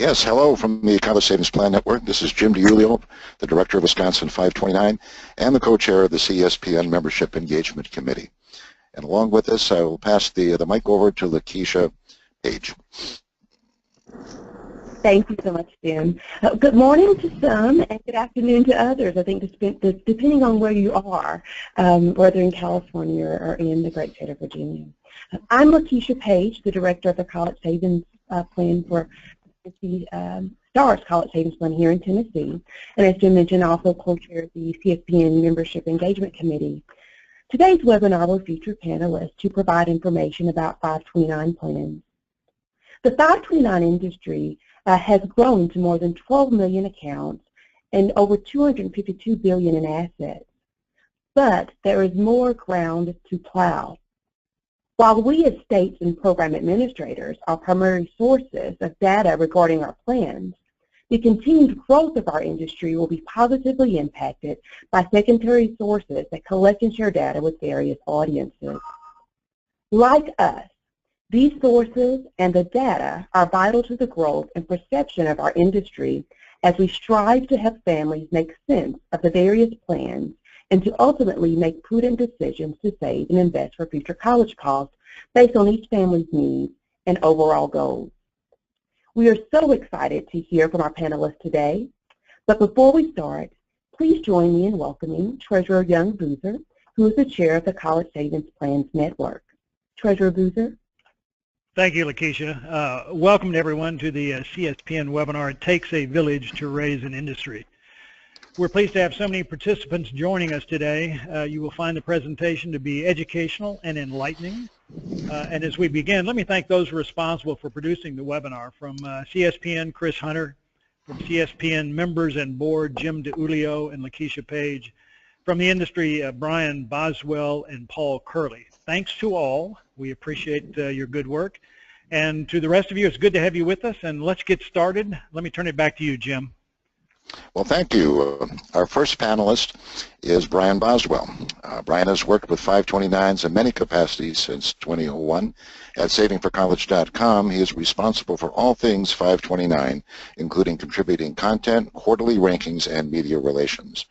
Yes, hello from the College Savings Plan Network. This is Jim DiUlio, the Director of Wisconsin 529 and the Co-Chair of the CSPN Membership Engagement Committee. And along with this, I will pass the mic over to Lakeisha Page. Thank you so much, Jim. Good morning to some and good afternoon to others. I think depending on where you are, whether in California or in the great state of Virginia. I'm Lakeisha Page, the Director of the College Savings Plan for the STARS College Savings Plan here in Tennessee. And as Jim mentioned, I also co-chair the CSPN Membership Engagement Committee. Today's webinar will feature panelists to provide information about 529 plans. The 529 industry has grown to more than 12 million accounts and over 252 billion in assets. But there is more ground to plow. While we as states and program administrators are primary sources of data regarding our plans, the continued growth of our industry will be positively impacted by secondary sources that collect and share data with various audiences. Like us, these sources and the data are vital to the growth and perception of our industry as we strive to help families make sense of the various plans and to ultimately make prudent decisions to save and invest for future college costs based on each family's needs and overall goals. We are so excited to hear from our panelists today, but before we start, please join me in welcoming Treasurer Young Boozer, who is the chair of the College Savings Plans Network. Treasurer Boozer. Thank you, Lakeisha. Welcome to everyone to the CSPN webinar, It Takes a Village to Raise an Industry. We're pleased to have so many participants joining us today. You will find the presentation to be educational and enlightening. And as we begin, let me thank those responsible for producing the webinar. From CSPN, Chris Hunter; from CSPN members and board, Jim DiUlio and Lakeisha Page; from the industry, Brian Boswell and Paul Curley. Thanks to all. We appreciate your good work. And to the rest of you, it's good to have you with us, and let's get started. Let me turn it back to you, Jim. Well, thank you. Our first panelist is Brian Boswell. Brian has worked with 529s in many capacities since 2001. At savingforcollege.com, he is responsible for all things 529, including contributing content, quarterly rankings, and media relations.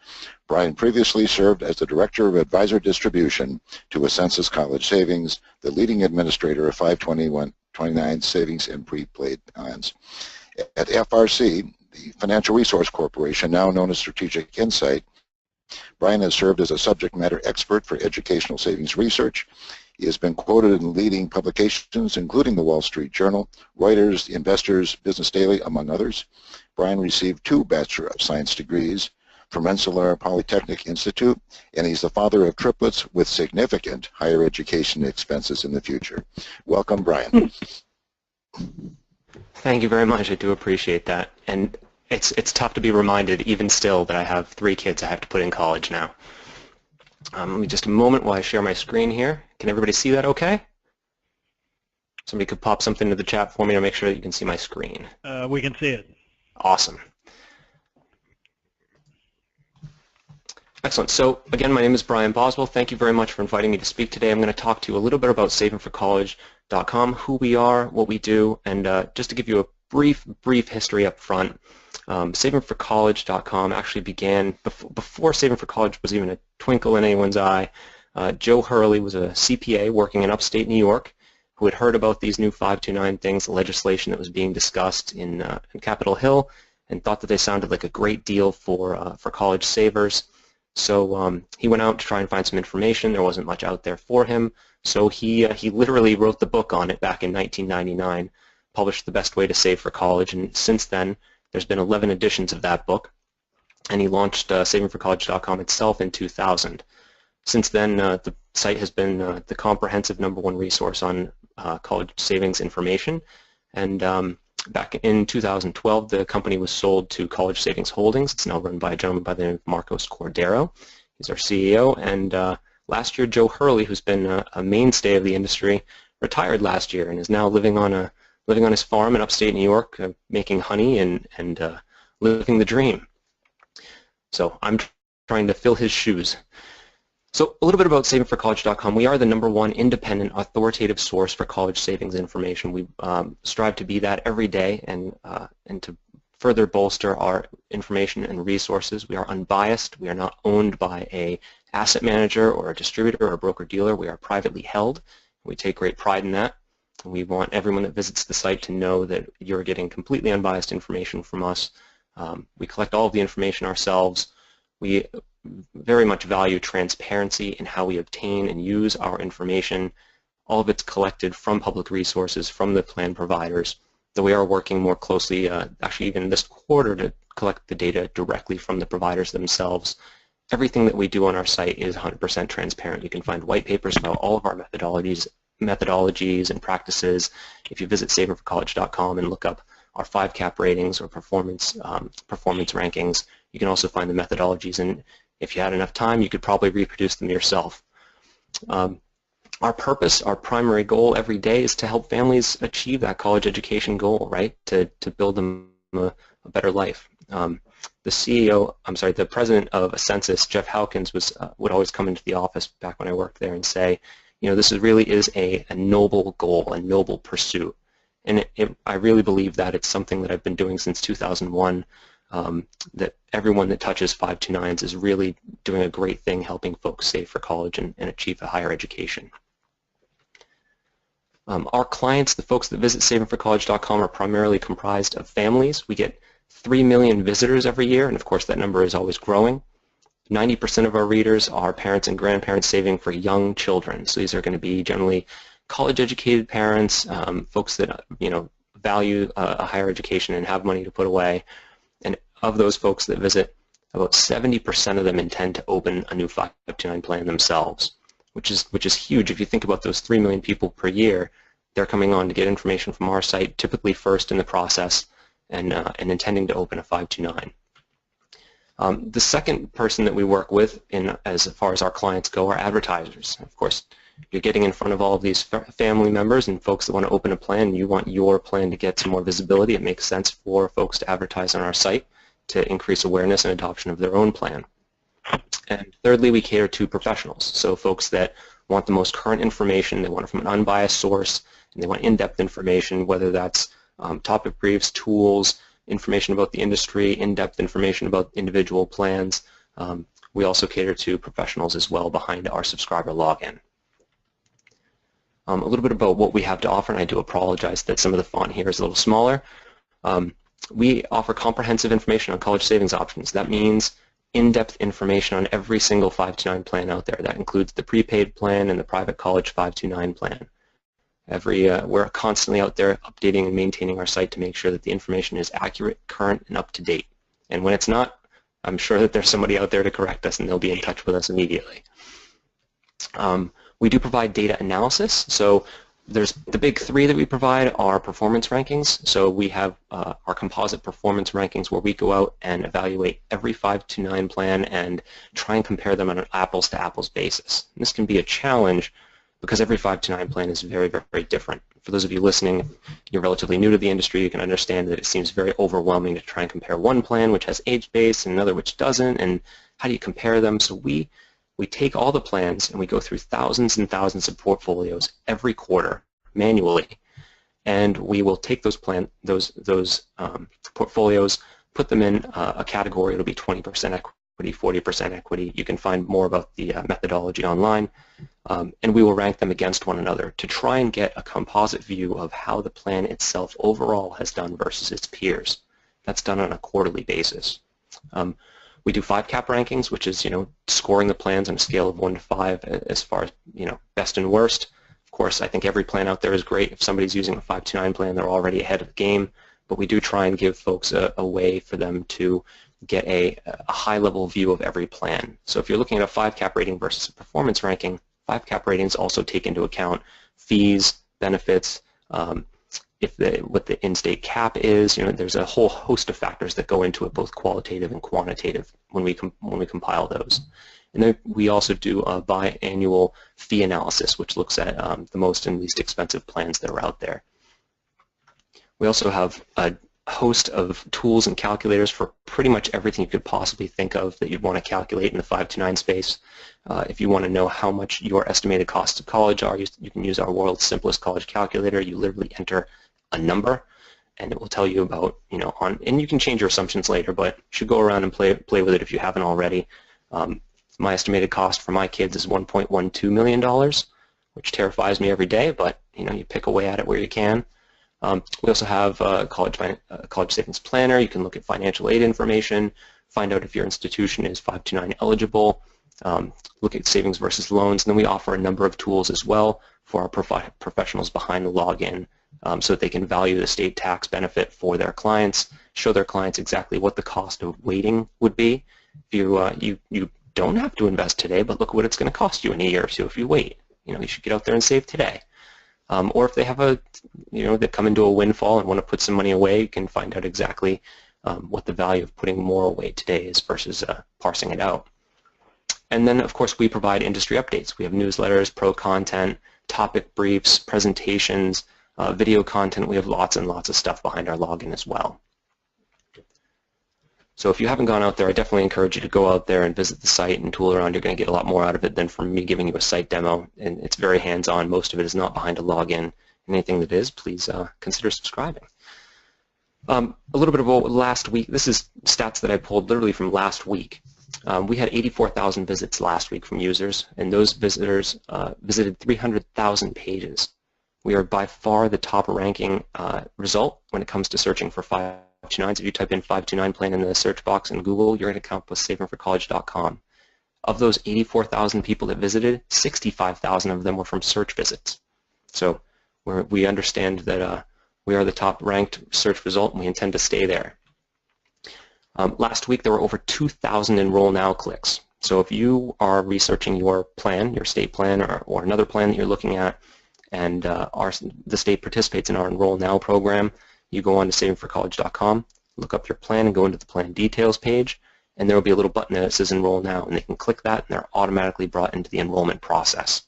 Brian previously served as the Director of Advisor Distribution to Ascensus College Savings, the leading administrator of 529 savings and prepaid plans. At FRC, the Financial Resource Corporation, now known as Strategic Insight, Brian has served as a subject matter expert for educational savings research. He has been quoted in leading publications, including the Wall Street Journal, Reuters, Investors, Business Daily, among others. Brian received 2 Bachelor of Science degrees from Rensselaer Polytechnic Institute, and he's the father of triplets with significant higher education expenses in the future. Welcome, Brian. Thank you very much. I do appreciate that. And it's tough to be reminded, even still, that I have 3 kids I have to put in college now. Let me just a moment while I share my screen here. Can everybody see that okay? Somebody could pop something into the chat for me to make sure that you can see my screen. We can see it. Awesome. Excellent. So again, my name is Brian Boswell. Thank you very much for inviting me to speak today. I'm going to talk to you a little bit about savingforcollege.com, who we are, what we do, and just to give you a brief history up front. Savingforcollege.com actually began before Saving for College was even a twinkle in anyone's eye. Joe Hurley was a CPA working in upstate New York who had heard about these new 529 things, the legislation that was being discussed in Capitol Hill, and thought that they sounded like a great deal for college savers. So he went out to try and find some information. There wasn't much out there for him. So he literally wrote the book on it back in 1999, published The Best Way to Save for College, and since then there's been 11 editions of that book, and he launched savingforcollege.com itself in 2000. Since then, the site has been the comprehensive #1 resource on college savings information, and back in 2012, the company was sold to College Savings Holdings. It's now run by a gentleman by the name of Marcos Cordero. He's our CEO, and last year, Joe Hurley, who's been a mainstay of the industry, retired last year and is now living on his farm in upstate New York, making honey and living the dream. So I'm trying to fill his shoes. So a little bit about savingforcollege.com. We are the #1 independent authoritative source for college savings information. We strive to be that every day, and to further bolster our information and resources. We are unbiased. We are not owned by a asset manager or a distributor or a broker-dealer. We are privately held. We take great pride in that. We want everyone that visits the site to know that you're getting completely unbiased information from us. We collect all of the information ourselves. We very much value transparency in how we obtain and use our information. All of it's collected from public resources, from the plan providers, though we are working more closely, actually even this quarter, to collect the data directly from the providers themselves. Everything that we do on our site is 100% transparent. You can find white papers about all of our methodologies and practices. If you visit savingforcollege.com and look up our 5-cap ratings or performance rankings, you can also find the methodologies, and if you had enough time, you could probably reproduce them yourself. Our purpose, our primary goal every day is to help families achieve that college education goal, right? To build them a better life. The president of Ascensus, Jeff Hawkins, would always come into the office back when I worked there and say, this really is a noble goal, a noble pursuit. And I really believe that it's something that I've been doing since 2001, that everyone that touches 529s is really doing a great thing helping folks save for college and achieve a higher education. Our clients, the folks that visit savingforcollege.com, are primarily comprised of families. We get 3 million visitors every year, and of course that number is always growing. 90% of our readers are parents and grandparents saving for young children. So these are going to be generally college-educated parents, folks that value a higher education and have money to put away. And of those folks that visit, about 70% of them intend to open a new 529 plan themselves, which is huge. If you think about those 3 million people per year, they're coming on to get information from our site, typically first in the process, and intending to open a 529. The second person that we work with, as far as our clients go, are advertisers. Of course, you're getting in front of all of these family members and folks that want to open a plan. You want your plan to get some more visibility. It makes sense for folks to advertise on our site to increase awareness and adoption of their own plan. And thirdly, we cater to professionals, so folks that want the most current information. They want it from an unbiased source, and they want in-depth information, whether that's topic briefs, tools, information about the industry, in-depth information about individual plans. We also cater to professionals as well behind our subscriber login. A little bit about what we have to offer, and I do apologize that some of the font here is a little smaller. We offer comprehensive information on college savings options. That means in-depth information on every single 529 plan out there. That includes the prepaid plan and the private college 529 plan. We're constantly out there updating and maintaining our site to make sure that the information is accurate, current, and up to date. And when it's not, I'm sure that there's somebody out there to correct us, and they'll be in touch with us immediately. We do provide data analysis. So there's the big three that we provide are performance rankings. So we have our composite performance rankings where we go out and evaluate every 529 plan and try and compare them on an apples-to-apples basis. And this can be a challenge because every 529 plan is very, very different. For those of you listening, if you're relatively new to the industry, you can understand that it seems very overwhelming to try and compare one plan which has age-based and another which doesn't, and how do you compare them? So we take all the plans and we go through thousands and thousands of portfolios every quarter manually, and we will take those portfolios, put them in a category. It'll be 20% equity, 40% equity. You can find more about the methodology online, and we will rank them against one another to try and get a composite view of how the plan itself overall has done versus its peers. That's done on a quarterly basis. We do 5-cap rankings, which is scoring the plans on a scale of 1 to 5 as far as best and worst. Of course, I think every plan out there is great. If somebody's using a 529 plan, they're already ahead of the game. But we do try and give folks a way for them to get a high-level view of every plan. So if you're looking at a 5-cap rating versus a performance ranking, 5-cap ratings also take into account fees, benefits, what the in-state cap is. There's a whole host of factors that go into it, both qualitative and quantitative, when we compile those. And then we also do a biannual fee analysis, which looks at the most and least expensive plans that are out there. We also have a host of tools and calculators for pretty much everything you could possibly think of that you'd want to calculate in the 529 space. If you want to know how much your estimated costs of college are, you can use our world's simplest college calculator. You literally enter a number, and it will tell you about, and you can change your assumptions later, but you should go around and play with it if you haven't already. My estimated cost for my kids is $1.12 million, which terrifies me every day, but you pick away at it where you can. We also have a college savings planner. You can look at financial aid information, find out if your institution is 529 eligible, look at savings versus loans, and then we offer a number of tools as well for our professionals behind the login so that they can value the state tax benefit for their clients, show their clients exactly what the cost of waiting would be. If you don't have to invest today, but look what it's going to cost you in a year or two if you wait. You should get out there and save today. Or if they have they come into a windfall and want to put some money away, you can find out exactly what the value of putting more away today is versus parsing it out. And then, of course, we provide industry updates. We have newsletters, pro content, topic briefs, presentations, video content. We have lots and lots of stuff behind our login as well. So if you haven't gone out there, I definitely encourage you to go out there and visit the site and tool around. You're going to get a lot more out of it than from me giving you a site demo. And it's very hands-on. Most of it is not behind a login. Anything that is, please consider subscribing. A little bit about last week. This is stats that I pulled literally from last week. We had 84,000 visits last week from users, and those visitors visited 300,000 pages. We are by far the top ranking result when it comes to searching for 529s. If you type in 529 plan in the search box in Google, you're going to come up with savingforcollege.com. Of those 84,000 people that visited, 65,000 of them were from search visits. So we understand that we are the top ranked search result, and we intend to stay there. Last week there were over 2,000 Enroll Now clicks. So if you are researching your plan, your state plan, or another plan that you're looking at, and the state participates in our Enroll Now program, you go on to savingforcollege.com, look up your plan, and go into the plan details page, and there will be a little button that says Enroll Now, and they can click that, and they're automatically brought into the enrollment process.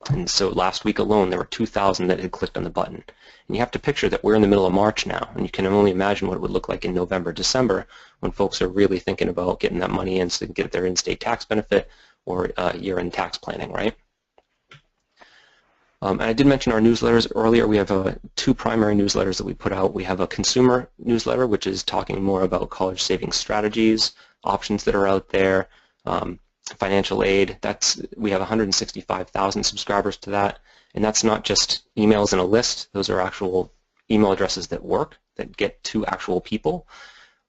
And so last week alone, there were 2,000 that had clicked on the button. And you have to picture that we're in the middle of March now, and you can only imagine what it would look like in November, December, when folks are really thinking about getting that money in to get their in-state tax benefit or year-end tax planning, right? And I did mention our newsletters earlier. We have two primary newsletters that we put out. We have a consumer newsletter, which is talking more about college savings strategies, options that are out there, financial aid. We have 165,000 subscribers to that, and that's not just emails in a list. Those are actual email addresses that work, that get to actual people.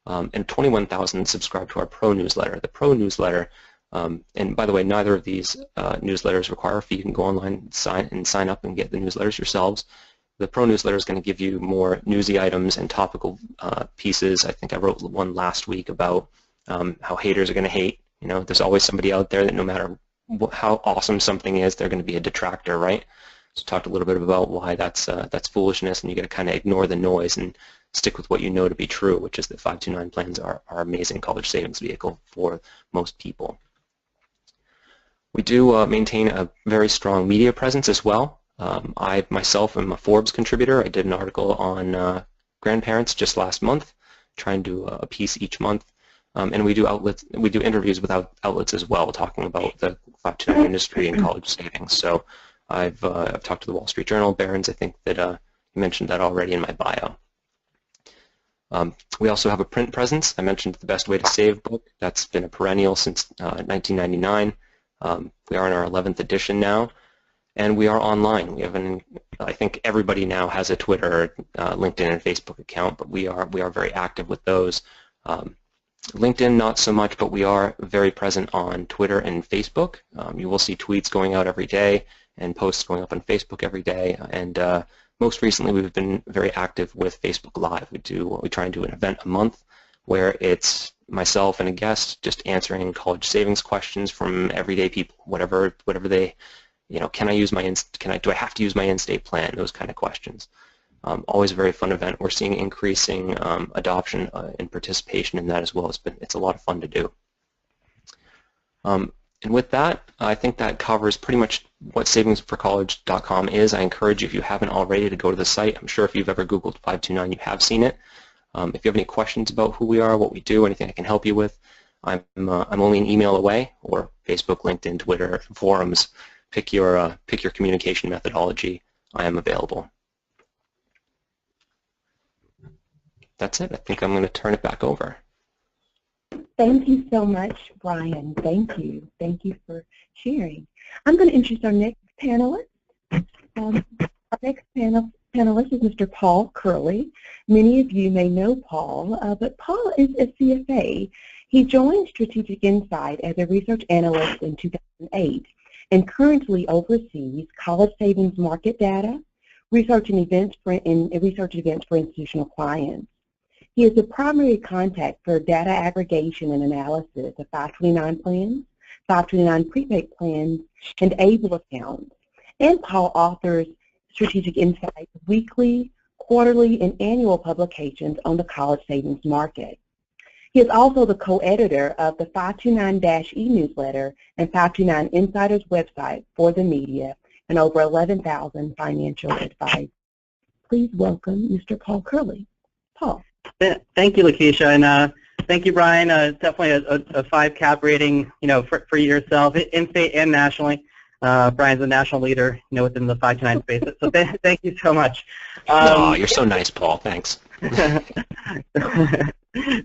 And 21,000 subscribe to our Pro newsletter. The Pro newsletter, and by the way, neither of these newsletters require a fee. You can go online and sign up and get the newsletters yourselves. The Pro newsletter is going to give you more newsy items and topical pieces. I think I wrote one last week about how haters are going to hate. There's always somebody out there that no matter how awesome something is, they're going to be a detractor, right? So talked a little bit about why that's foolishness, and you got to kind of ignore the noise and stick with what you know to be true, which is that 529 plans are amazing college savings vehicle for most people. We do maintain a very strong media presence as well. I myself am a Forbes contributor. I did an article on grandparents just last month, trying to do a piece each month. And we do interviews with outlets as well, talking about the 529 industry and college savings. So I've talked to the Wall Street Journal, Barron's. I think that you mentioned that already in my bio. We also have a print presence. I mentioned the Best Way to Save book. That's been a perennial since 1999. We are in our 11th edition now, and we are online. We have I think everybody now has a Twitter, LinkedIn, and Facebook account, but we are very active with those. LinkedIn, not so much, but we are very present on Twitter and Facebook. You will see tweets going out every day and posts going up on Facebook every day. And most recently, we've been very active with Facebook Live. We try and do an event a month where it's myself and a guest just answering college savings questions from everyday people, whatever they, can I use do I have to use my in-state plan? Those kind of questions. Always a very fun event. We're seeing increasing adoption and participation in that as well. It's a lot of fun to do. And with that, I think that covers pretty much what savingsforcollege.com is. I encourage you, if you haven't already, to go to the site. I'm sure if you've ever Googled 529, you have seen it. If you have any questions about who we are, what we do, anything I can help you with, I'm only an email away, or Facebook, LinkedIn, Twitter, forums. Pick your communication methodology. I am available. That's it. I think I'm going to turn it back over. Thank you so much, Brian. Thank you. Thank you for sharing. I'm going to introduce our next panelist. Our next panelist is Mr. Paul Curley. Many of you may know Paul, but Paul is a CFA. He joined Strategic Insight as a research analyst in 2008 and currently oversees college savings market data, research events for institutional clients. He is the primary contact for data aggregation and analysis of 529 plans, 529 prepaid plans, and ABLE accounts. And Paul authors Strategic Insight's weekly, quarterly, and annual publications on the college savings market. He is also the co-editor of the 529-E newsletter and 529 Insider's website for the media and over 11,000 financial advice. Please welcome Mr. Paul Curley. Paul. Thank you, Lakeisha, and thank you, Brian. Definitely a 5 cap rating, for yourself in state and nationally. Brian's a national leader, within the 529 space. So thank you so much. Oh, you're so nice, Paul. Thanks.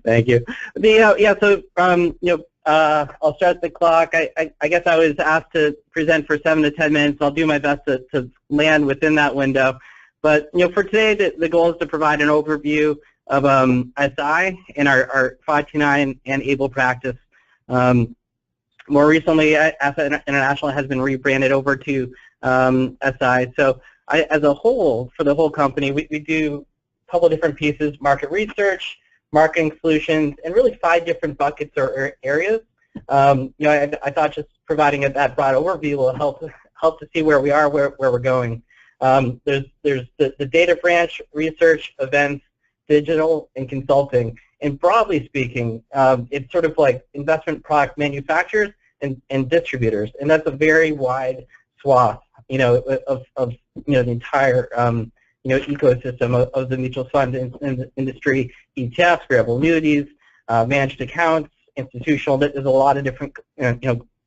Thank you. So I'll start the clock. I guess I was asked to present for 7 to 10 minutes. I'll do my best to land within that window. But for today, the goal is to provide an overview of SI and our 529 and ABLE practice. More recently, Asset International has been rebranded over to SI. So as a whole, for the whole company, we do a couple of different pieces: market research, marketing solutions, and really 5 different buckets or areas. I thought just providing that broad overview will help to see where we are, where we're going. There's the data branch, research, events, digital, and consulting. And broadly speaking, it's sort of like investment product manufacturers and distributors, and that's a very wide swath, of the entire ecosystem of the mutual fund industry, ETFs, variable annuities, managed accounts, institutional. There's a lot of different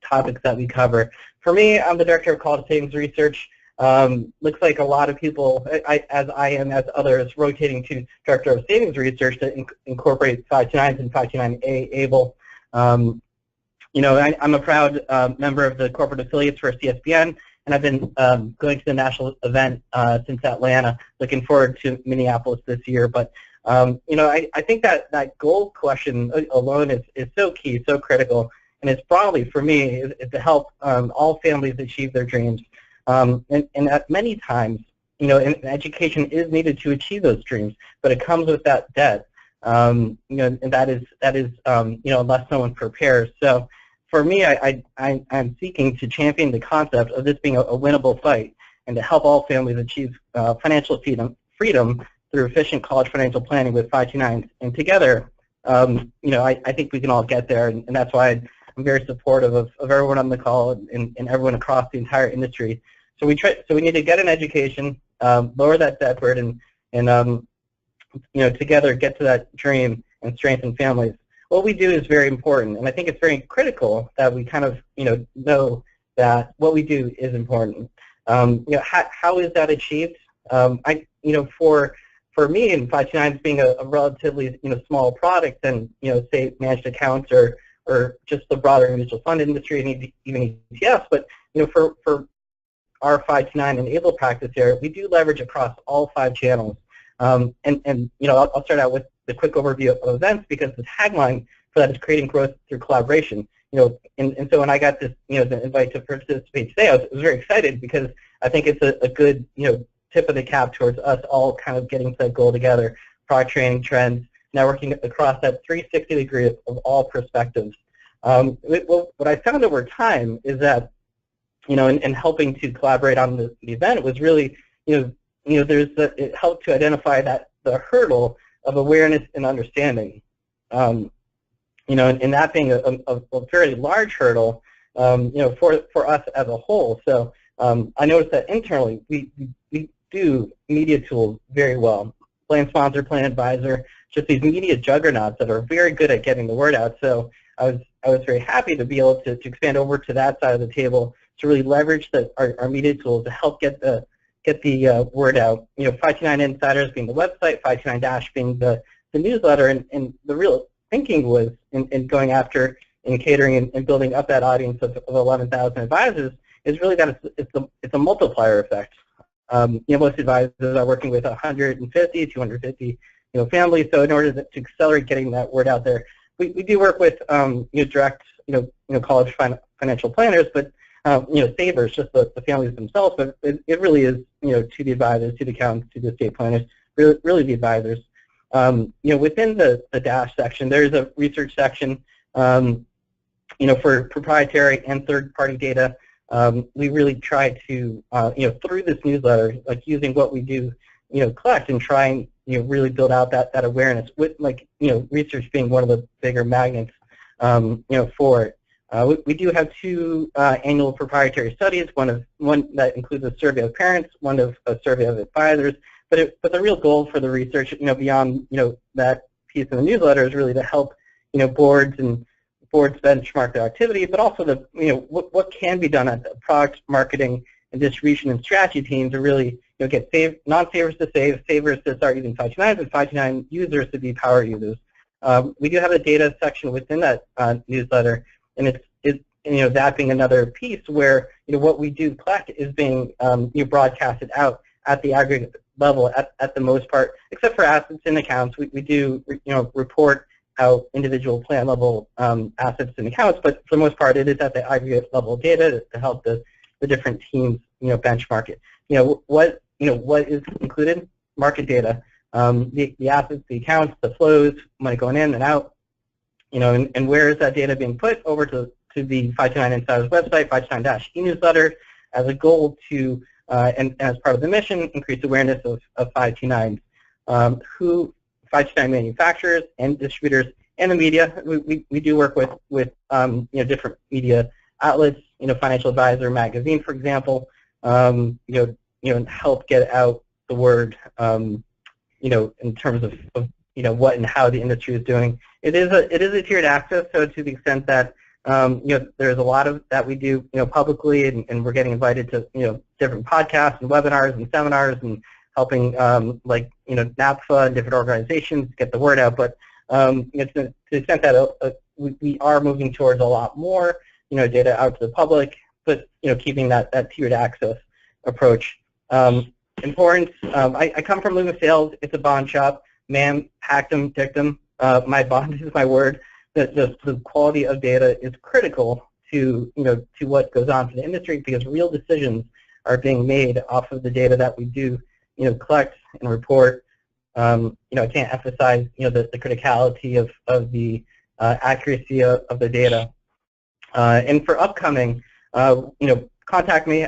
topics that we cover. For me, I'm the director of college savings research. Looks like a lot of people, as I am, as others, rotating to Director of Savings Research to incorporate 529s and 529A ABLE. I'm a proud member of the corporate affiliates for CSPN, and I've been going to the national event since Atlanta. Looking forward to Minneapolis this year. But I think that goal question alone is so key, so critical, and it's broadly for me is to help all families achieve their dreams. And at many times, and education is needed to achieve those dreams, but it comes with that debt, and that is unless someone prepares. So for me, I'm seeking to champion the concept of this being a winnable fight and to help all families achieve financial freedom through efficient college financial planning with 529s. And together, I think we can all get there, and that's why I'm very supportive of everyone on the call and everyone across the entire industry. So we need to get an education, lower that debt burden, and together get to that dream and strengthen families. What we do is very important, and I think it's very critical that we kind of know that what we do is important. How is that achieved? For me, in 529s being a relatively small product than say managed accounts or just the broader mutual fund industry and even ETFs, but for our 529 and ABLE practice here, we do leverage across all 5 channels. I'll start out with the quick overview of events because the tagline for that is creating growth through collaboration. And so when I got this the invite to participate today, I was very excited because I think it's a good tip of the cap towards us all kind of getting to that goal together. Product training, trends, networking across that 360 degree of all perspectives. What I found over time is that, in helping to collaborate on the event was really, it helped to identify the hurdle of awareness and understanding. And that being a very large hurdle, for us as a whole. So I noticed that internally we do media tools very well. Plan sponsor, plan advisor, just these media juggernauts that are very good at getting the word out. So I was very happy to be able to expand over to that side of the table to really leverage our media tools to help get the word out. 529 Insiders being the website, 529 Dash being the newsletter, and the real thinking was in going after and catering and building up that audience of 11,000 advisors is really that it's a multiplier effect. Most advisors are working with 150, 250 families, so in order to accelerate getting that word out there, we do work with direct college financial planners, but savers, just the families themselves, but it really is to the advisors, to the accountants, to the estate planners, really the advisors. Within the Dash section, there's a research section for proprietary and third-party data. We really try to through this newsletter, like using what we do collect and try and really build out that awareness with research being one of the bigger magnets for it. We do have 2 annual proprietary studies, one that includes a survey of parents, one of a survey of advisors, but the real goal for the research beyond that piece of the newsletter is really to help boards benchmark their activity, but also what can be done at the product marketing and distribution and strategy team to really get non-savers to savers to start using 529s, and 529 users to be power users. We do have a data section within that newsletter, and it's that being another piece where what we do collect is being broadcasted out at the aggregate level at the most part, except for assets and accounts. We do report out individual plan level assets and accounts, but for the most part it is at the aggregate level data to help the different teams benchmark it. What is included? Market data, the assets, the accounts, the flows, money going in and out, and where is that data being put? Over to the 529 Insiders website, 529-e-newsletter, as a goal to, and as part of the mission, increase awareness of 529s. Who 529 manufacturers and distributors and the media. We do work with different media outlets, Financial Advisor magazine, for example, and help get out the word, in terms of what and how the industry is doing. It is a tiered access, so to the extent that there's a lot of that we do publicly, and we're getting invited to different podcasts and webinars and seminars and helping NAPFA and different organizations get the word out. But to the extent that we are moving towards a lot more data out to the public, but keeping that tiered access approach. Importance. I come from Loomis Sales. It's a bond shop. Ma'am, pactum, dictum. My bond is my word. The quality of data is critical to what goes on for the industry, because real decisions are being made off of the data that we do collect and report. I can't emphasize the criticality of the accuracy of the data. And for upcoming, contact me.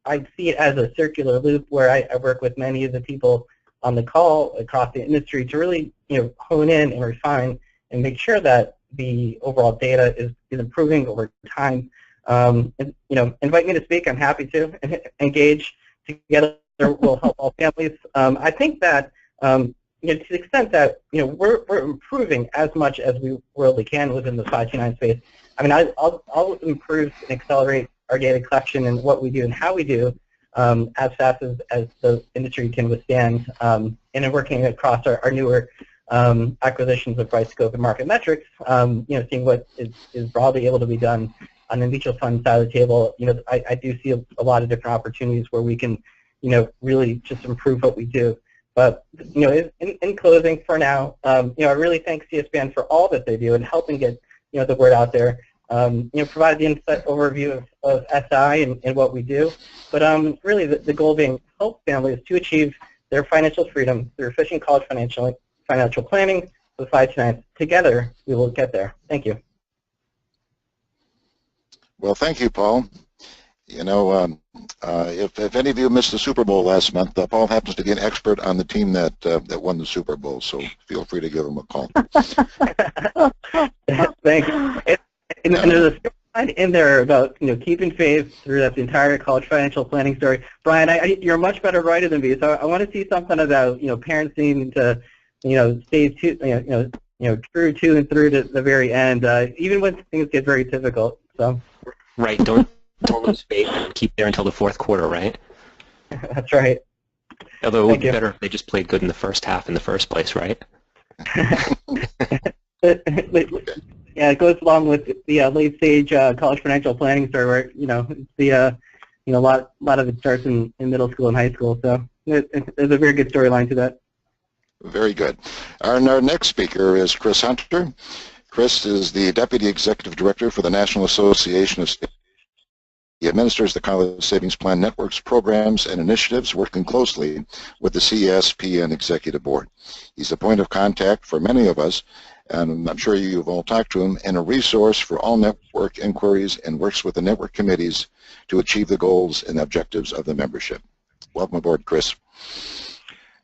I see it as a circular loop where I work with many of the people on the call across the industry to really hone in and refine and make sure that the overall data is improving over time. Invite me to speak. I'm happy to engage together. Will help all families. I think that to the extent that we're improving as much as we really can within the 529 space. I mean, I'll improve and accelerate our data collection and what we do and how we do as fast as the industry can withstand. And in working across our newer acquisitions of Brightscope and Market Metrics, seeing what is broadly able to be done on the mutual fund side of the table. I do see a lot of different opportunities where we can really just improve what we do. But, in closing for now, I really thank CSPN for all that they do in helping get, the word out there. Provide the insight overview of SI and what we do. But really the goal being help families to achieve their financial freedom through efficient college financial planning with 529. Together, we will get there. Thank you. Well, thank you, Paul. If any of you missed the Super Bowl last month, Paul happens to be an expert on the team that won the Super Bowl, so feel free to give him a call. Thank you. And there's a slide in there about keeping faith through that the entire college financial planning story. Brian, you're a much better writer than me, so I want to see something about parents needing to stays true to and through to the very end, even when things get very difficult. So. Right. Don't lose faith and keep there until the fourth quarter, right? That's right. Although it would be better if they just played good in the first half in the first place, right? Yeah, it goes along with the late stage college financial planning story, where a lot of it starts in middle school and high school. So there's a very good storyline to that. Very good. Our next speaker is Chris Hunter. Chris is the Deputy Executive Director for the National Association of State. He administers the College Savings Plan Network's programs and initiatives, working closely with the CSPN Executive Board. He's the point of contact for many of us, and I'm sure you've all talked to him, and a resource for all network inquiries, and works with the network committees to achieve the goals and objectives of the membership. Welcome aboard, Chris.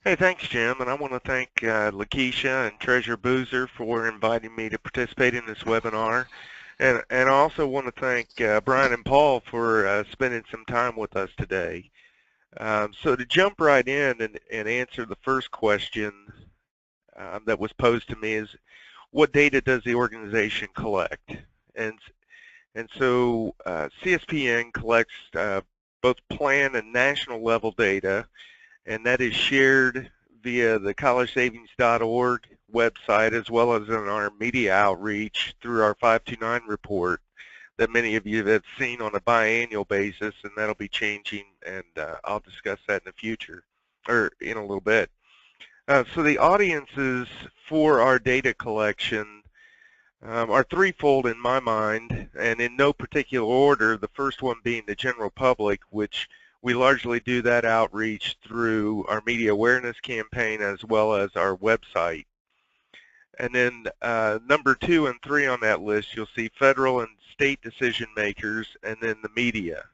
Hey, thanks, Jim, and I want to thank Lakeisha and Treasurer Boozer for inviting me to participate in this webinar. And I also want to thank Brian and Paul for spending some time with us today. So to jump right in and answer the first question that was posed to me is, what data does the organization collect? And so CSPN collects both plan and national level data, and that is shared via the collegesavings.org website, as well as in our media outreach through our 529 report that many of you have seen on a biannual basis, and that'll be changing, and I'll discuss that in the future, or in a little bit. So the audiences for our data collection are threefold in my mind, and in no particular order, the first one being the general public, which we largely do that outreach through our media awareness campaign as well as our website. And then number 2 and 3 on that list, you'll see federal and state decision makers, and then the media.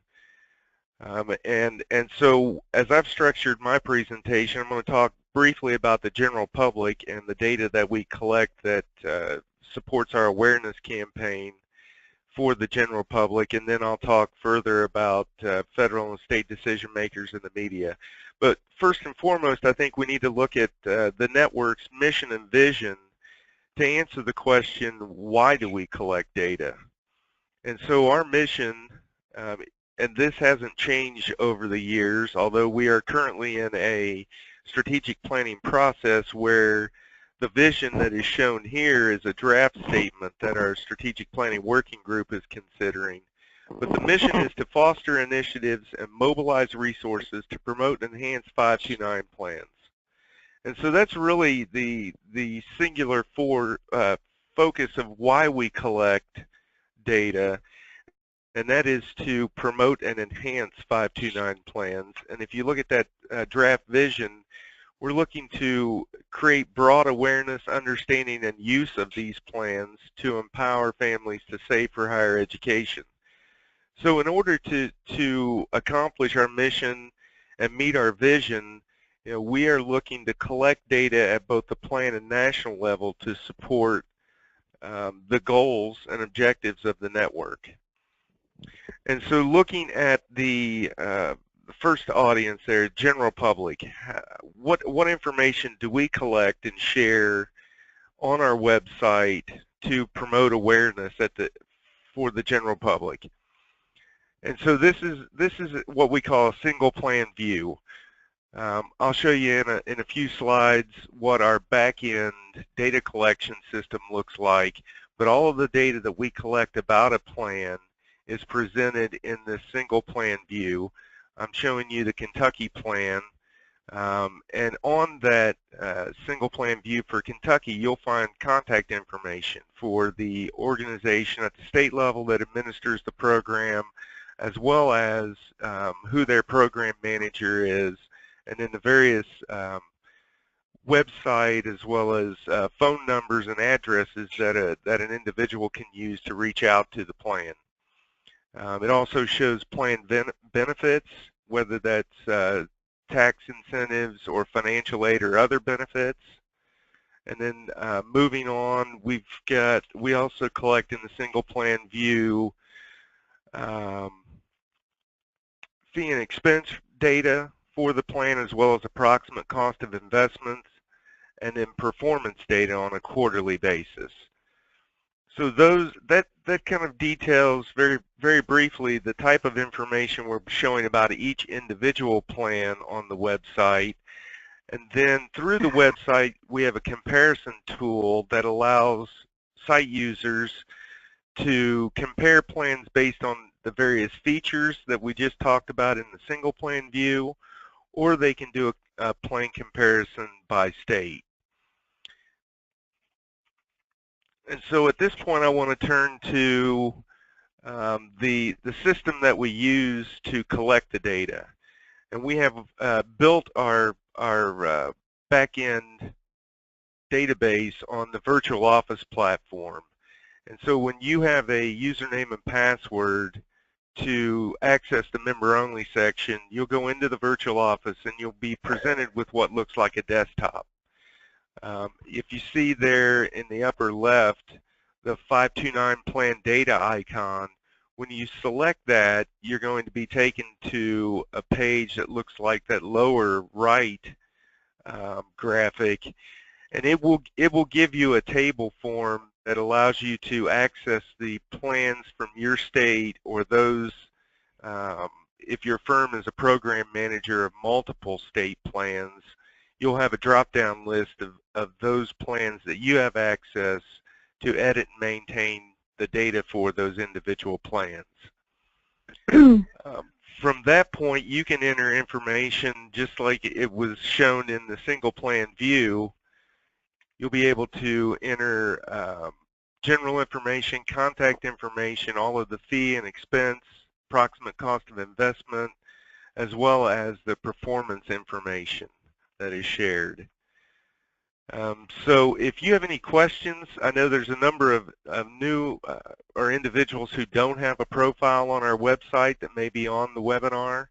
And so as I've structured my presentation, I'm going to talk briefly about the general public and the data that we collect that supports our awareness campaign for the general public, and then I'll talk further about federal and state decision makers in the media. But first and foremost, I think we need to look at the network's mission and vision to answer the question, why do we collect data? And so our mission, and this hasn't changed over the years, although we are currently in a strategic planning process where the vision that is shown here is a draft statement that our strategic planning working group is considering. But the mission is to foster initiatives and mobilize resources to promote and enhance 529 plans. And so that's really the singular focus of why we collect data, and that is to promote and enhance 529 plans. And if you look at that draft vision, we're looking to create broad awareness, understanding, and use of these plans to empower families to save for higher education. So in order to accomplish our mission and meet our vision, we are looking to collect data at both the plan and national level to support the goals and objectives of the network. And so looking at the first audience there, general public, what information do we collect and share on our website to promote awareness for the general public? And so this is what we call a single plan view. I'll show you in a few slides what our back-end data collection system looks like, but all of the data that we collect about a plan is presented in this single plan view. I'm showing you the Kentucky plan, and on that single plan view for Kentucky, you'll find contact information for the organization at the state level that administers the program, as well as who their program manager is, and then the various website as well as phone numbers and addresses that an individual can use to reach out to the plan. It also shows plan benefits, whether that's tax incentives or financial aid or other benefits. And then moving on, we also collect in the single plan view fee and expense data for the plan, as well as approximate cost of investments. and then performance data on a quarterly basis. So that kind of details very briefly the type of information we're showing about each individual plan on the website. And then through the website, we have a comparison tool that allows site users to compare plans based on the various features that we just talked about in the single plan view, or they can do a plan comparison by state. And so at this point, I want to turn to the system that we use to collect the data. And we have built our back-end database on the virtual office platform. And so when you have a username and password to access the member-only section, you'll go into the virtual office and you'll be presented with what looks like a desktop. If you see there in the upper left the 529 plan data icon, when you select that, you're going to be taken to a page that looks like that lower right graphic, and it will give you a table form that allows you to access the plans from your state, or those if your firm is a program manager of multiple state plans, you'll have a drop-down list of those plans that you have access to edit and maintain the data for those individual plans. From that point, you can enter information just like it was shown in the single plan view. You'll be able to enter general information, contact information, all of the fee and expense, approximate cost of investment, as well as the performance information that is shared. So if you have any questions, I know there's a number of new or individuals who don't have a profile on our website that may be on the webinar.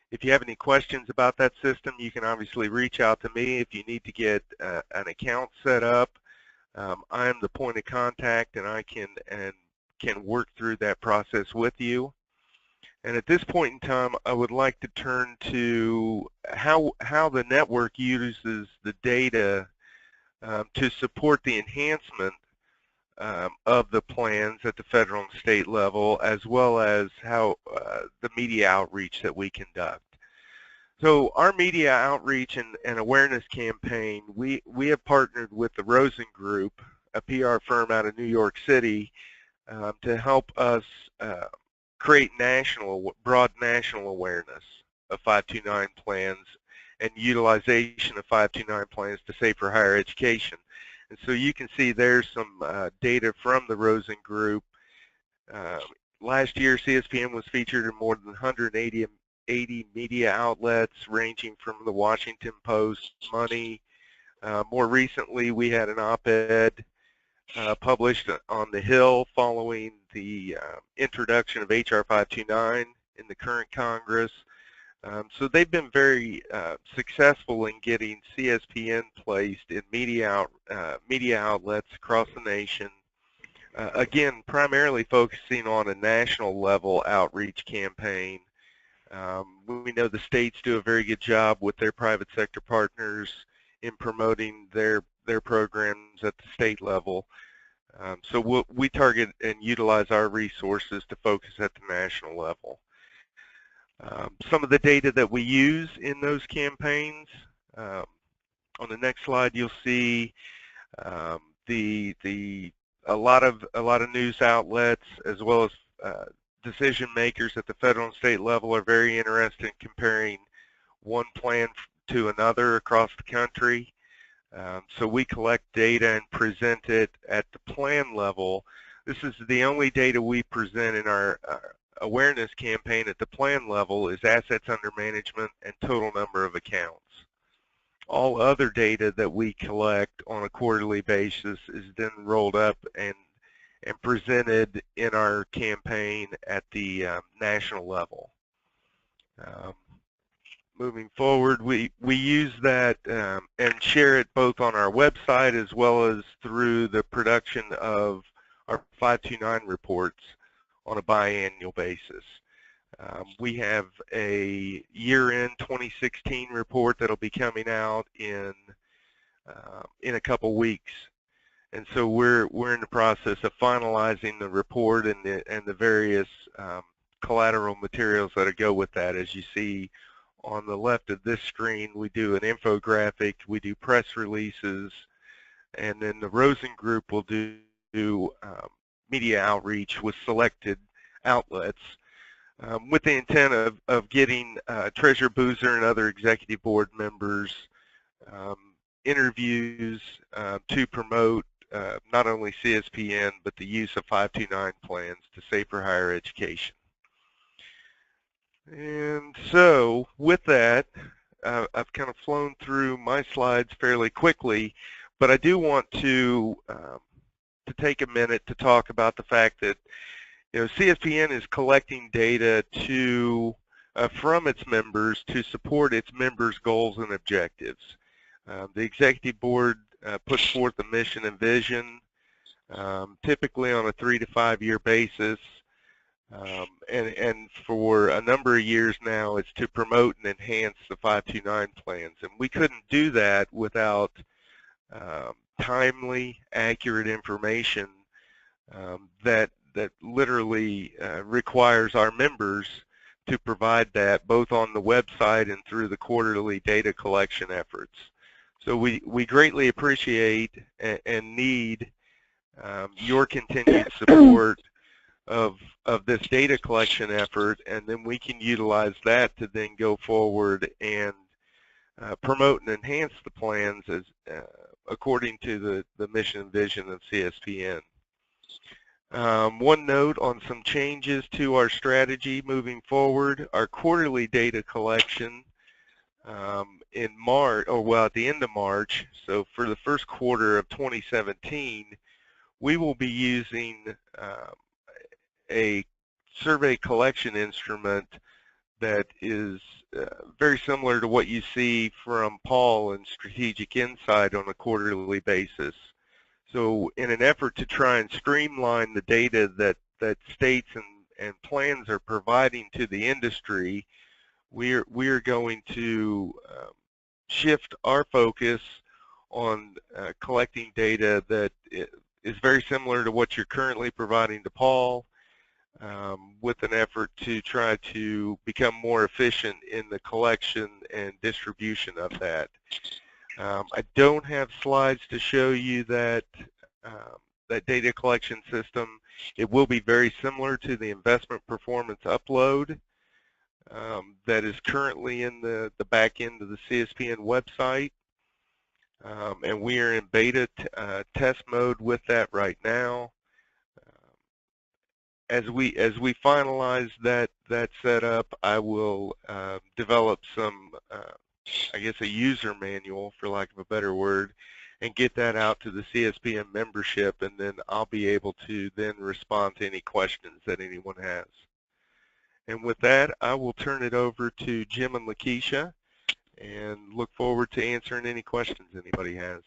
If you have any questions about that system, you can obviously reach out to me. If you need to get an account set up, I am the point of contact, and I can work through that process with you. And at this point in time, I would like to turn to how the network uses the data to support the enhancement of the plans at the federal and state level, as well as how the media outreach that we conduct. So our media outreach and awareness campaign, we have partnered with the Rosen Group, a PR firm out of New York City, to help us create broad national awareness of 529 plans and utilization of 529 plans to safer higher education. And so you can see there's some data from the Rosen Group. Last year, CSPN was featured in more than 180 media outlets, ranging from the Washington Post, Money. More recently, we had an op-ed published on the Hill following the introduction of HR 529 in the current Congress. So they've been very successful in getting CSPN placed in media outlets across the nation. Again, primarily focusing on a national level outreach campaign. We know the states do a very good job with their private sector partners in promoting their programs at the state level. So we target and utilize our resources to focus at the national level. Some of the data that we use in those campaigns, on the next slide you'll see a lot of news outlets, as well as decision makers at the federal and state level, are very interested in comparing one plan to another across the country. So we collect data and present it at the plan level. This is the only data we present in our awareness campaign at the plan level, is assets under management and total number of accounts. All other data that we collect on a quarterly basis is then rolled up and presented in our campaign at the national level. Moving forward, we use that and share it both on our website as well as through the production of our 529 reports on a biannual basis. We have a year-end 2016 report that'll be coming out in in a couple weeks. And so we're in the process of finalizing the report and the various collateral materials that go with that. As you see on the left of this screen, we do an infographic, we do press releases, and then the Rosen Group will do media outreach with selected outlets with the intent of getting Treasurer Boozer and other executive board members interviews to promote not only CSPN, but the use of 529 plans to safer higher education. And so with that, I've kind of flown through my slides fairly quickly, but I do want to take a minute to talk about the fact that CSPN is collecting data from its members to support its members' goals and objectives. The executive board puts forth a mission and vision, typically on a 3 to 5 year basis, and for a number of years now it's to promote and enhance the 529 plans, and we couldn't do that without timely, accurate information that literally requires our members to provide that both on the website and through the quarterly data collection efforts. So we greatly appreciate and need your continued support of this data collection effort, and then we can utilize that to then go forward and promote and enhance the plans as according to the mission and vision of CSPN. One note on some changes to our strategy moving forward. Our quarterly data collection in March, or well, at the end of March, so for the first quarter of 2017, we will be using a survey collection instrument that is very similar to what you see from Paul and Strategic Insight on a quarterly basis. So in an effort to try and streamline the data that states and plans are providing to the industry, we're going to shift our focus on collecting data that is very similar to what you're currently providing to Paul, with an effort to try to become more efficient in the collection and distribution of that. I don't have slides to show you that data collection system. It will be very similar to the investment performance upload that is currently in the back end of the CSPN website, and we are in beta test mode with that right now. As we finalize that setup, I will develop some, I guess, a user manual, for lack of a better word, and get that out to the CSPN membership, and then I'll be able to then respond to any questions that anyone has. And with that, I will turn it over to Jim and Lakeisha, and look forward to answering any questions anybody has.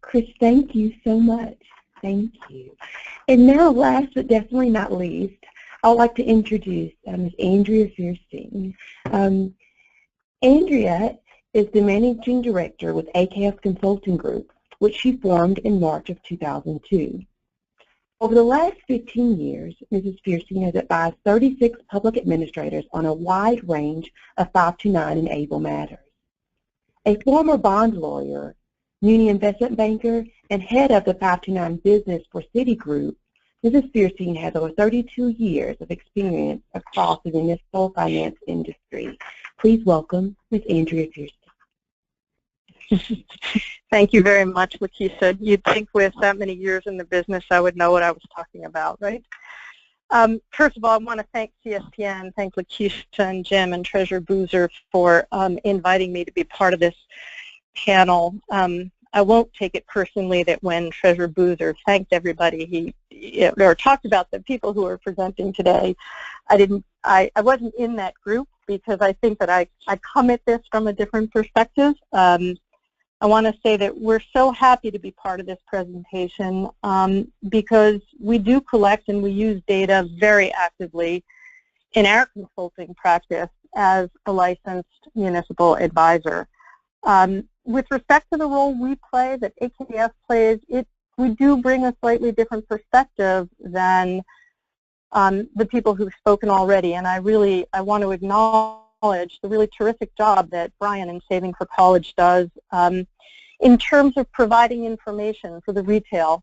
Chris, thank you so much. Thank you. And now, last but definitely not least, I'd like to introduce Ms. Andrea Fierstein. Andrea is the Managing Director with AKS Consulting Group, which she formed in March of 2002. Over the last 15 years, Mrs. Fierstein has advised 36 public administrators on a wide range of 529 and ABLE matters. A former bond lawyer, muni investment banker, and head of the 529 business for Citigroup, Mrs. Fierstein has over 32 years of experience across the municipal finance industry. Please welcome Ms. Andrea Fierstein. Thank you very much, Lakeisha. You'd think with that many years in the business I would know what I was talking about, right? First of all, I want to thank CSPN, thank Lakeisha and Jim and Treasurer Boozer for inviting me to be part of this panel. I won't take it personally that when Treasurer Boozer thanked everybody, or talked about the people who are presenting today, I wasn't in that group, because I think that I come at this from a different perspective. I want to say that we're so happy to be part of this presentation because we do collect and we use data very actively in our consulting practice as a licensed municipal advisor. with respect to the role we play, that AKF plays, we do bring a slightly different perspective than the people who've spoken already. And I want to acknowledge the really terrific job that Brian in Saving for College does in terms of providing information for the retail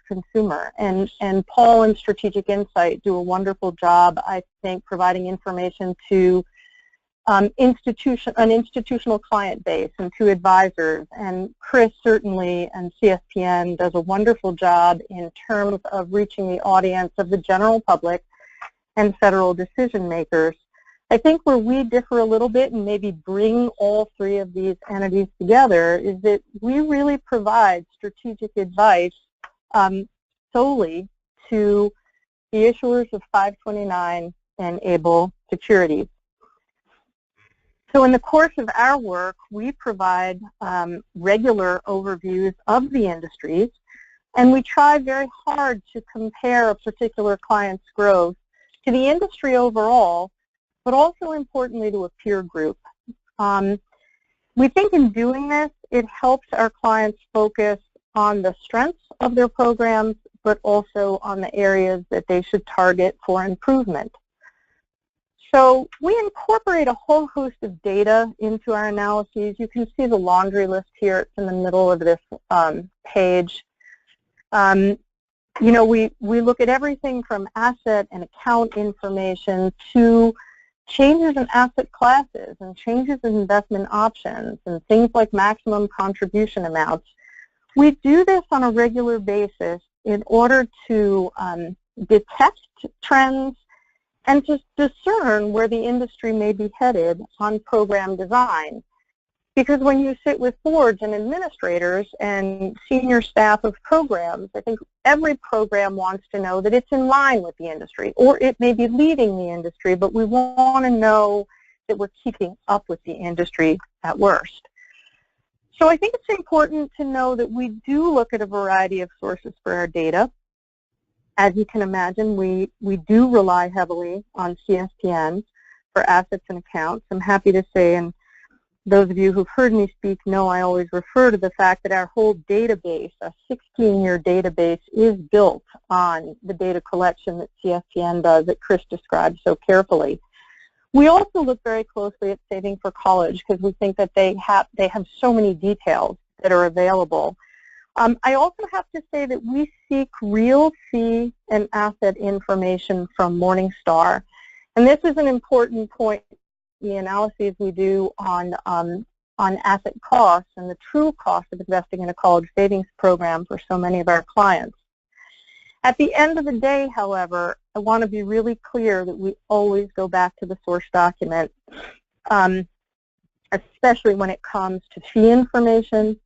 consumer. And Paul and Strategic Insight do a wonderful job, I think, providing information to an institutional client base and to advisors. And Chris certainly and CSPN does a wonderful job in terms of reaching the audience of the general public and federal decision makers. I think where we differ a little bit and maybe bring all three of these entities together is that we really provide strategic advice solely to the issuers of 529 and ABLE securities. So in the course of our work, we provide regular overviews of the industries, and we try very hard to compare a particular client's growth to the industry overall, but also importantly to a peer group. We think in doing this, it helps our clients focus on the strengths of their programs, but also on the areas that they should target for improvement. So we incorporate a whole host of data into our analyses. You can see the laundry list here. It's in the middle of this page. You know, we look at everything from asset and account information to changes in asset classes and changes in investment options and things like maximum contribution amounts. We do this on a regular basis in order to detect trends and to discern where the industry may be headed on program design. Because when you sit with boards and administrators and senior staff of programs, I think every program wants to know that it's in line with the industry, or it may be leading the industry, but we want to know that we're keeping up with the industry at worst. So I think it's important to know that we do look at a variety of sources for our data. As you can imagine, we do rely heavily on CSPN for assets and accounts. I'm happy to say, and those of you who've heard me speak know I always refer to the fact that our whole database, a 16-year database, is built on the data collection that CSPN does that Chris described so carefully. We also look very closely at Saving for College because we think that they have so many details that are available. I also have to say that we seek real fee and asset information from Morningstar. And this is an important point in the analyses we do on asset costs and the true cost of investing in a college savings program for so many of our clients. At the end of the day, however, I want to be really clear that we always go back to the source document, especially when it comes to fee information,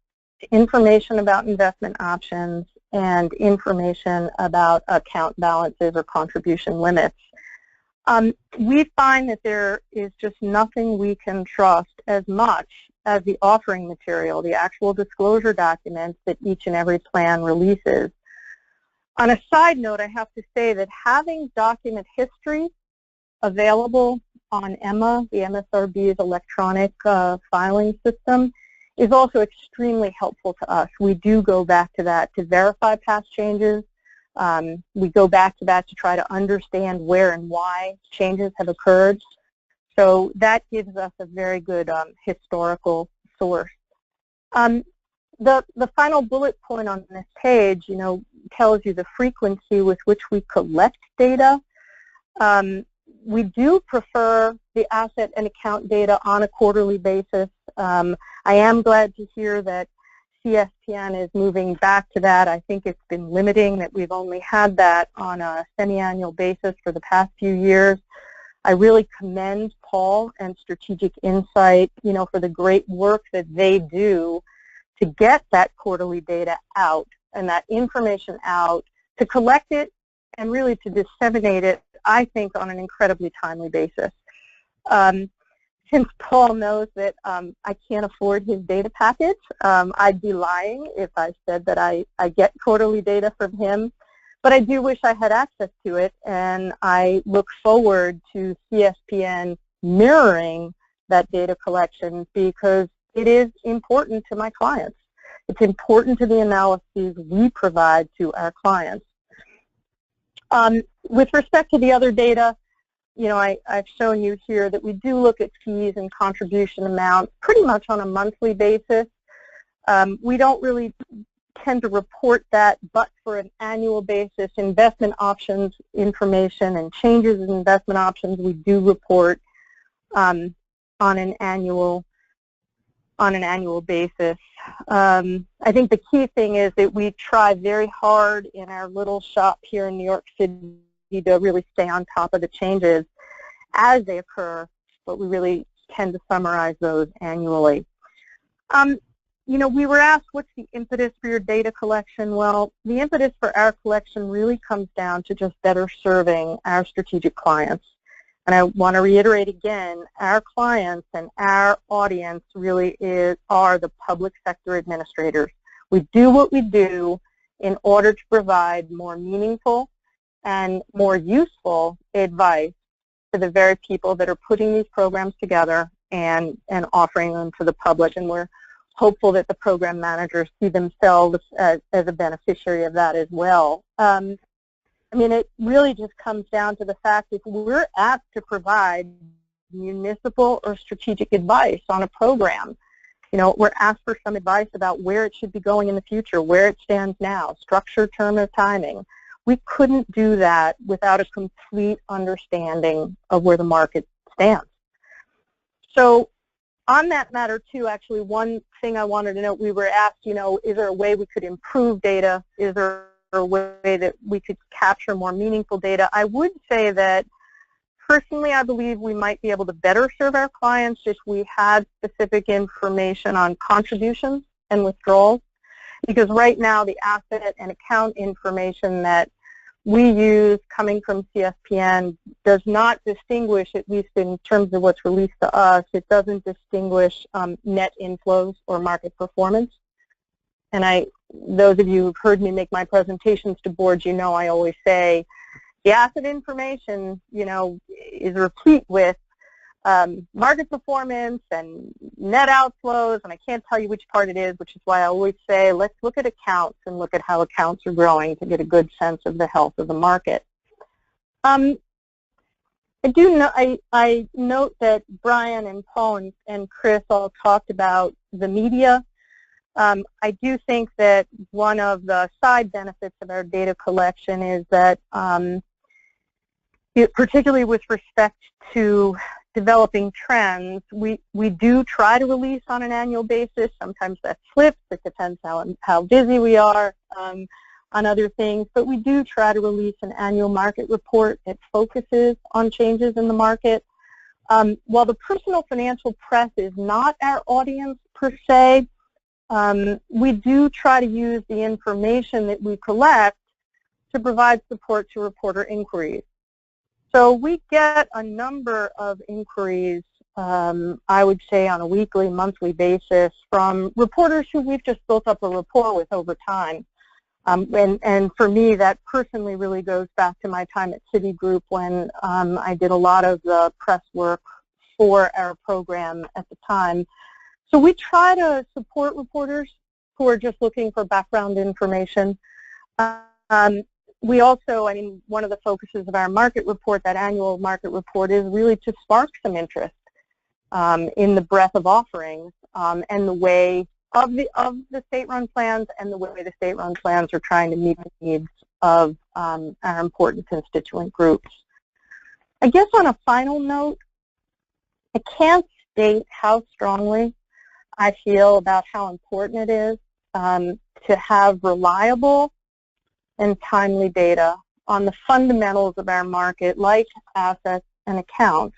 information about investment options, and information about account balances or contribution limits. We find that there is just nothing we can trust as much as the offering material, the actual disclosure documents that each and every plan releases. On a side note, I have to say that having document history available on EMMA, the MSRB's electronic filing system, is also extremely helpful to us. We do go back to that to verify past changes. We go back to that to try to understand where and why changes have occurred. So that gives us a very good historical source. The final bullet point on this page, you know, tells you the frequency with which we collect data. We do prefer the asset and account data on a quarterly basis. I am glad to hear that CSPN is moving back to that. I think it's been limiting that we've only had that on a semi-annual basis for the past few years. I really commend Paul and Strategic Insight, you know, for the great work that they do to get that quarterly data out and that information out, to collect it and really to disseminate it, I think, on an incredibly timely basis. Since Paul knows that I can't afford his data package, I'd be lying if I said that I get quarterly data from him. But I do wish I had access to it, and I look forward to CSPN mirroring that data collection because it is important to my clients. It's important to the analyses we provide to our clients. With respect to the other data, you know, I've shown you here that we do look at fees and contribution amounts pretty much on a monthly basis. We don't really tend to report that, but for an annual basis, investment options information and changes in investment options we do report on an annual basis. I think the key thing is that we try very hard in our little shop here in New York City to really stay on top of the changes as they occur, but we really tend to summarize those annually. You know, we were asked, what's the impetus for your data collection? Well, the impetus for our collection really comes down to just better serving our strategic clients. And I want to reiterate again, our clients and our audience really are the public sector administrators. We do what we do in order to provide more meaningful and more useful advice to the very people that are putting these programs together and offering them to the public. And we're hopeful that the program managers see themselves as a beneficiary of that as well. I mean, it really just comes down to the fact that we're asked to provide municipal or strategic advice on a program. You know, we're asked for some advice about where it should be going in the future, where it stands now, structure, term of timing. We couldn't do that without a complete understanding of where the market stands. So on that matter, too, actually, one thing I wanted to note, we were asked, you know, is there a way we could improve data? Is there a way that we could capture more meaningful data? I would say that, personally, I believe we might be able to better serve our clients if we had specific information on contributions and withdrawals, because right now the asset and account information that we use coming from CSPN does not distinguish, at least in terms of what's released to us, it doesn't distinguish net inflows or market performance. And those of you who've heard me make my presentations to boards, you know I always say the asset information, you know, is replete with market performance and net outflows, and I can't tell you which part it is, which is why I always say let's look at accounts and look at how accounts are growing to get a good sense of the health of the market. I note that Brian and Paul and Chris all talked about the media. I do think that one of the side benefits of our data collection is that, particularly with respect to developing trends, we do try to release on an annual basis. Sometimes that slips. It depends how busy we are on other things. But we do try to release an annual market report that focuses on changes in the market. While the personal financial press is not our audience per se, we do try to use the information that we collect to provide support to reporter inquiries. So we get a number of inquiries, I would say on a weekly, monthly basis from reporters who we've just built up a rapport with over time. And for me, that personally really goes back to my time at Citigroup when I did a lot of the press work for our program at the time. So we try to support reporters who are just looking for background information. We also, I mean, one of the focuses of our market report, that annual market report, is really to spark some interest in the breadth of offerings and the way of the state-run plans and the way the state-run plans are trying to meet the needs of our important constituent groups. I guess on a final note, I can't state how strongly I feel about how important it is to have reliable and timely data on the fundamentals of our market, like assets and accounts.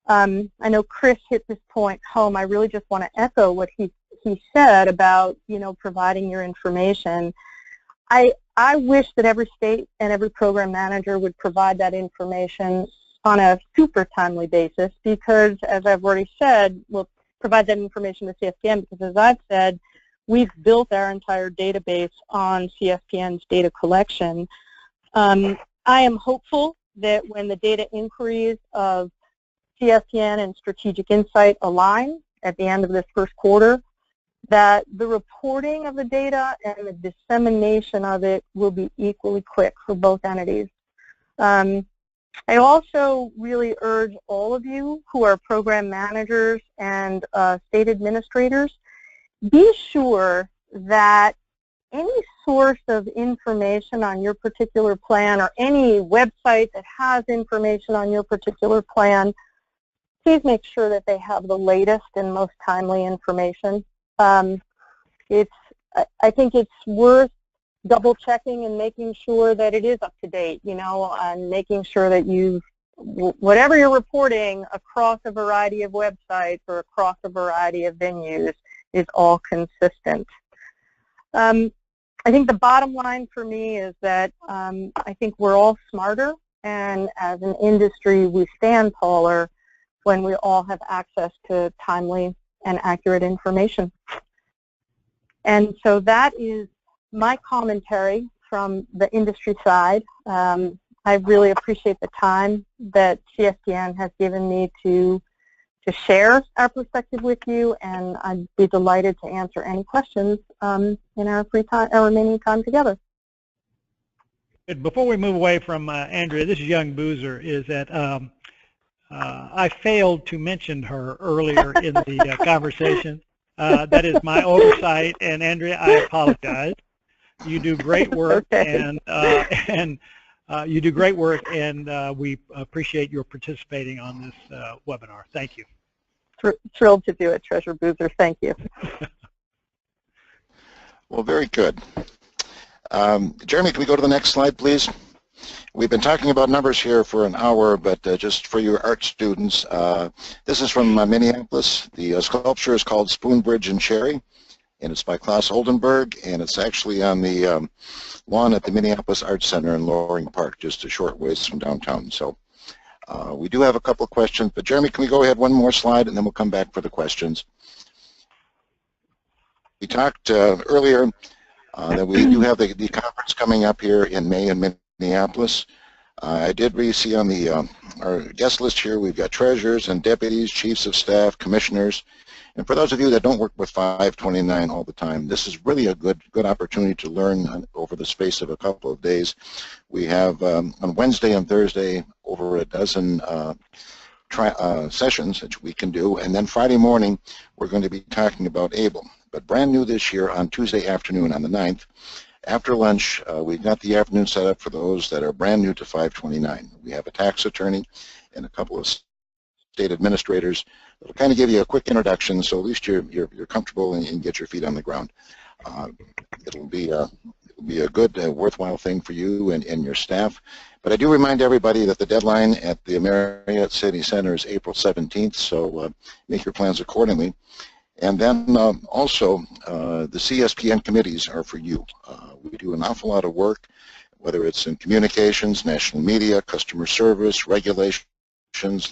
I know Chris hit this point home. I really just want to echo what he said about, you know, providing your information. I wish that every state and every program manager would provide that information on a super timely basis, because, as I've already said, we'll provide that information to CSPN because, as I've said, we've built our entire database on CSPN's data collection. I am hopeful that when the data inquiries of CSPN and Strategic Insight align, at the end of this first quarter, that the reporting of the data and the dissemination of it will be equally quick for both entities. I also really urge all of you who are program managers and state administrators, be sure that any source of information on your particular plan or any website that has information on your particular plan, please make sure that they have the latest and most timely information. I think it's worth double checking and making sure that it is up to date, you know, and making sure that whatever you're reporting across a variety of websites or across a variety of venues is all consistent. I think the bottom line for me is that I think we're all smarter, and as an industry we stand taller when we all have access to timely and accurate information. And so that is my commentary from the industry side. I really appreciate the time that CSPN has given me to share our perspective with you, and I'd be delighted to answer any questions in our remaining time together. Before we move away from Andrea, this is Young Boozer, is that I failed to mention her earlier in the conversation. That is my oversight, and Andrea, I apologize. You do great work, okay. and you do great work, and we appreciate your participating on this webinar. Thank you. Thrilled to do it, Treasurer Boozer. Thank you. Well, very good. Jeremy, can we go to the next slide, please? We've been talking about numbers here for an hour, but just for your art students, this is from Minneapolis. The sculpture is called Spoon Bridge and Cherry, and it's by Klaus Oldenburg, and it's actually on the lawn at the Minneapolis Arts Center in Loring Park, just a short ways from downtown. So we do have a couple of questions, but Jeremy, can we go ahead one more slide, and then we'll come back for the questions. We talked earlier that we do have the conference coming up here in May in Minneapolis. I did really see on the our guest list here, we've got treasurers and deputies, chiefs of staff, commissioners. And for those of you that don't work with 529 all the time, this is really a good opportunity to learn over the space of a couple of days. We have on Wednesday and Thursday over a dozen sessions that we can do, and then Friday morning we're going to be talking about ABLE. But brand new this year on Tuesday afternoon on the 9th, after lunch, we've got the afternoon set up for those that are brand new to 529. We have a tax attorney and a couple of state administrators that will kind of give you a quick introduction, so at least you're comfortable and get your feet on the ground. It'll be a good, worthwhile thing for you and your staff. But I do remind everybody that the deadline at the Marriott City Center is April 17th, so make your plans accordingly. And then also, the CSPN committees are for you. We do an awful lot of work, whether it's in communications, national media, customer service, regulations,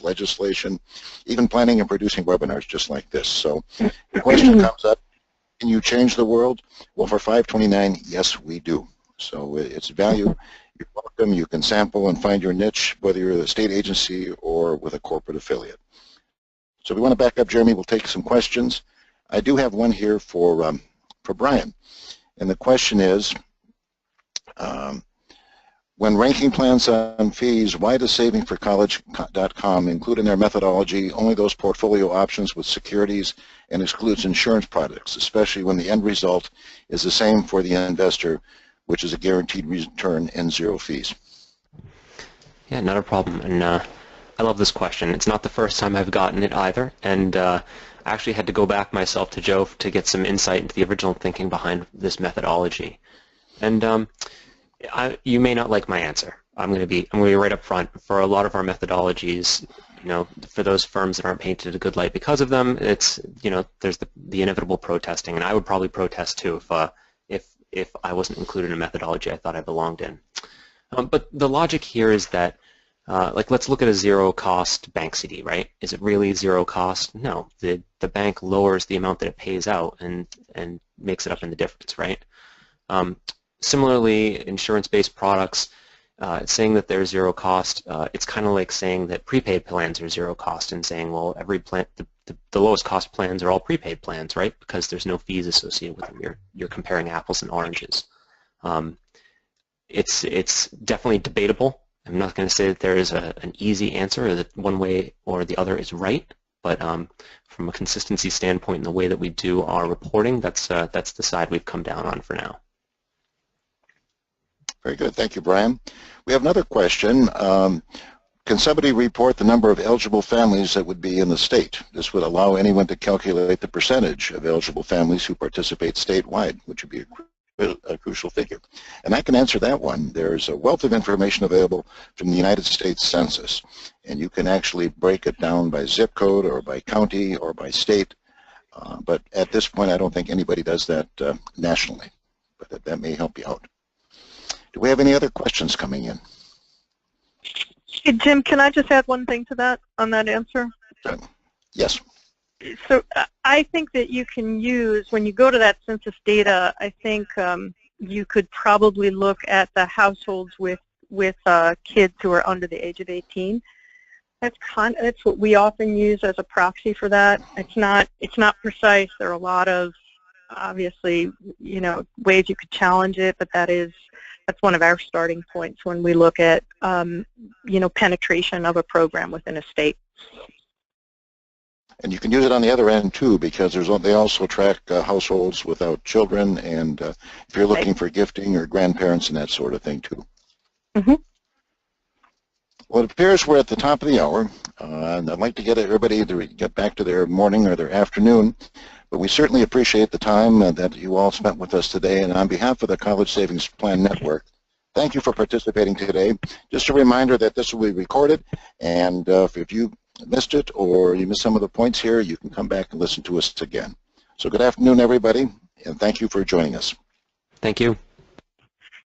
legislation, even planning and producing webinars just like this. So the question comes up, can you change the world? Well, for 529, yes, we do. So it's value. You're welcome. You can sample and find your niche, whether you're a state agency or with a corporate affiliate. So we want to back up, Jeremy. We'll take some questions. I do have one here for Brian, and the question is, when ranking plans on fees, why does savingforcollege.com include in their methodology only those portfolio options with securities and excludes insurance products, especially when the end result is the same for the investor, which is a guaranteed return and zero fees? Yeah, not a problem. And I love this question. It's not the first time I've gotten it either, and I actually had to go back myself to Joe to get some insight into the original thinking behind this methodology. And you may not like my answer. I'm going to be right up front. For a lot of our methodologies, you know, for those firms that aren't painted a good light because of them, it's, you know, there's the inevitable protesting, and I would probably protest too if I wasn't included in a methodology I thought I belonged in. But the logic here is that, like, let's look at a zero-cost bank CD, right? Is it really zero cost? No. The bank lowers the amount that it pays out and makes it up in the difference, right? Similarly, insurance-based products, saying that they're zero cost, it's kind of like saying that prepaid plans are zero cost and saying, well, every plan, the lowest cost plans are all prepaid plans, right? Because there's no fees associated with them. You're comparing apples and oranges. It's definitely debatable. I'm not going to say that there is an easy answer, or that one way or the other is right. But from a consistency standpoint, in the way that we do our reporting, that's the side we've come down on for now. Very good. Thank you, Brian. We have another question. Can somebody report the number of eligible families that would be in the state? This would allow anyone to calculate the percentage of eligible families who participate statewide, which would be a crucial figure. And I can answer that one. There's a wealth of information available from the United States Census, and you can actually break it down by zip code or by county or by state. But at this point, I don't think anybody does that nationally, but that may help you out. Do we have any other questions coming in? Hey, Jim, can I just add one thing to that, on that answer? Yes. So I think that you can use, when you go to that census data, I think you could probably look at the households with kids who are under the age of 18. That's what we often use as a proxy for that. It's not precise. There are a lot of, obviously, ways you could challenge it, but that's one of our starting points when we look at penetration of a program within a state. And you can use it on the other end too, because they also track households without children, and if you're looking for gifting or grandparents and that sort of thing too. Mm-hmm. Well, it appears we're at the top of the hour, and I'd like to get everybody to get back to their morning or their afternoon, but we certainly appreciate the time that you all spent with us today, and on behalf of the College Savings Plan Network, thank you for participating today. Just a reminder that this will be recorded, and if you missed it or you missed some of the points here, you can come back and listen to us again. So good afternoon, everybody, and thank you for joining us. Thank you.